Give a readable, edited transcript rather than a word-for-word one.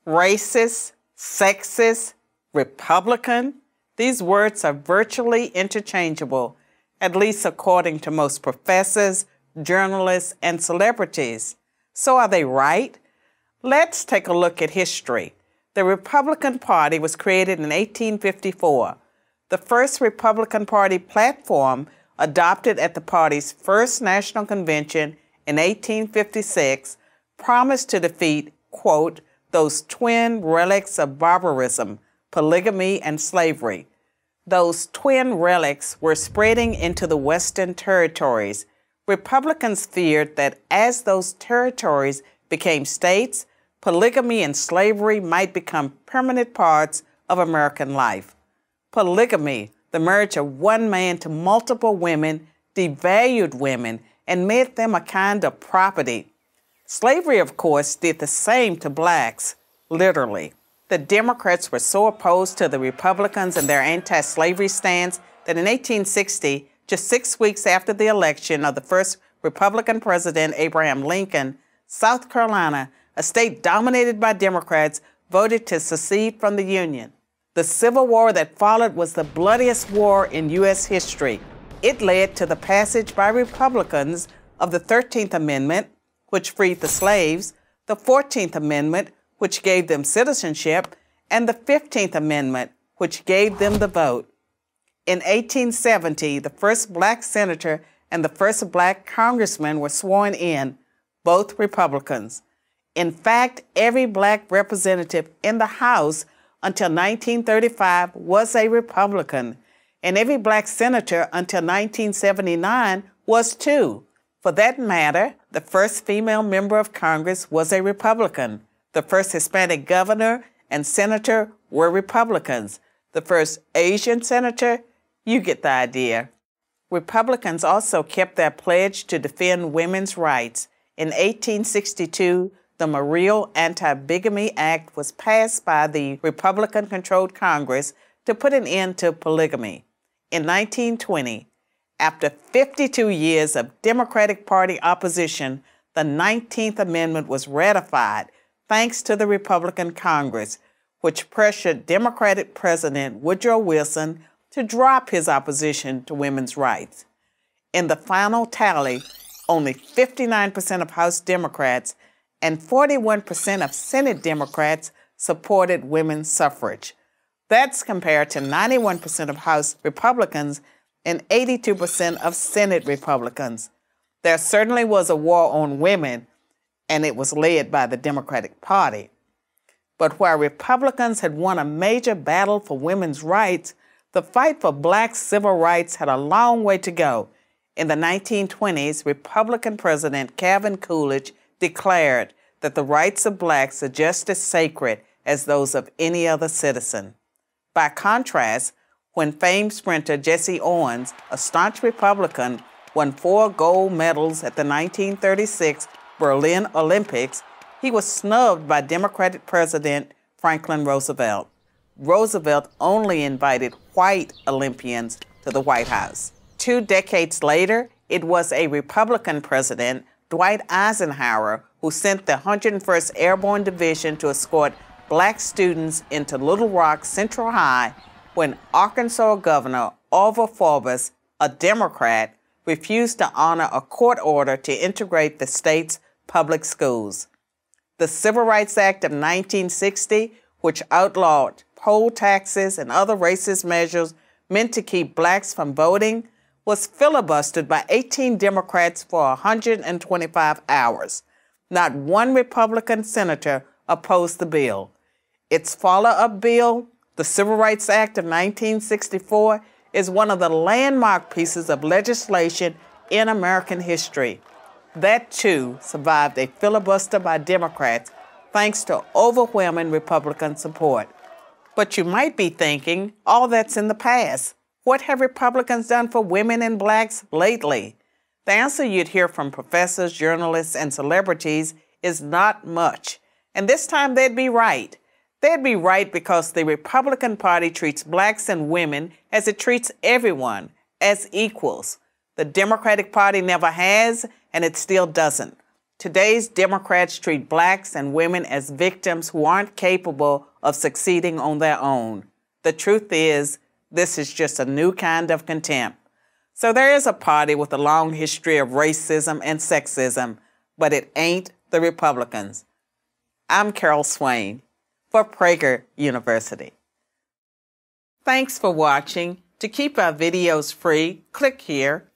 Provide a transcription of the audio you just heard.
racist, sexist, Republican. These words are virtually interchangeable, at least according to most professors, journalists, and celebrities. So are they right? Let's take a look at history. The Republican Party was created in 1854. The first Republican Party platform, adopted at the party's first national convention in 1856, promised to defeat, quote, those twin relics of barbarism, polygamy, and slavery. Those twin relics were spreading into the Western territories. Republicans feared that as those territories became states, polygamy and slavery might become permanent parts of American life. Polygamy, the marriage of one man to multiple women, devalued women and made them a kind of property. Slavery, of course, did the same to blacks, literally. The Democrats were so opposed to the Republicans and their anti-slavery stance that in 1860, just 6 weeks after the election of the first Republican president, Abraham Lincoln, South Carolina, a state dominated by Democrats, voted to secede from the Union. The Civil War that followed was the bloodiest war in U.S. history. It led to the passage by Republicans of the 13th Amendment, which freed the slaves, the 14th Amendment, which gave them citizenship, and the 15th Amendment, which gave them the vote. In 1870, the first black senator and the first black congressman were sworn in, both Republicans. In fact, every black representative in the House until 1935 was a Republican, and every black senator until 1979 was too. For that matter, the first female member of Congress was a Republican. The first Hispanic governor and senator were Republicans. The first Asian senator, you get the idea. Republicans also kept their pledge to defend women's rights. In 1862, the Morrill Anti-Bigamy Act was passed by the Republican-controlled Congress to put an end to polygamy. In 1920, after 52 years of Democratic Party opposition, the 19th Amendment was ratified thanks to the Republican Congress, which pressured Democratic President Woodrow Wilson to drop his opposition to women's rights. In the final tally, only 59% of House Democrats and 41% of Senate Democrats supported women's suffrage. That's compared to 91% of House Republicans and 82% of Senate Republicans. There certainly was a war on women, and it was led by the Democratic Party. But while Republicans had won a major battle for women's rights, the fight for black civil rights had a long way to go. In the 1920s, Republican President Calvin Coolidge declared that the rights of blacks are just as sacred as those of any other citizen. By contrast, when famed sprinter Jesse Owens, a staunch Republican, won 4 gold medals at the 1936 Berlin Olympics, he was snubbed by Democratic President Franklin Roosevelt. Roosevelt only invited white Olympians to the White House. 2 decades later, it was a Republican president, Dwight Eisenhower, who sent the 101st Airborne Division to escort black students into Little Rock Central High when Arkansas Governor Orville Forbes, a Democrat, refused to honor a court order to integrate the state's public schools. The Civil Rights Act of 1960, which outlawed poll taxes and other racist measures meant to keep blacks from voting, was filibustered by 18 Democrats for 125 hours. Not one Republican senator opposed the bill. Its follow-up bill, the Civil Rights Act of 1964, is one of the landmark pieces of legislation in American history. That, too, survived a filibuster by Democrats thanks to overwhelming Republican support. But you might be thinking, all that's in the past. What have Republicans done for women and blacks lately? The answer you'd hear from professors, journalists, and celebrities is not much. And this time they'd be right. They'd be right because the Republican Party treats blacks and women as it treats everyone, as equals. The Democratic Party never has, and it still doesn't. Today's Democrats treat blacks and women as victims who aren't capable of succeeding on their own. The truth is, this is just a new kind of contempt. So there is a party with a long history of racism and sexism, but it ain't the Republicans. I'm Carol Swain for Prager University. Thanks for watching. To keep our videos free, click here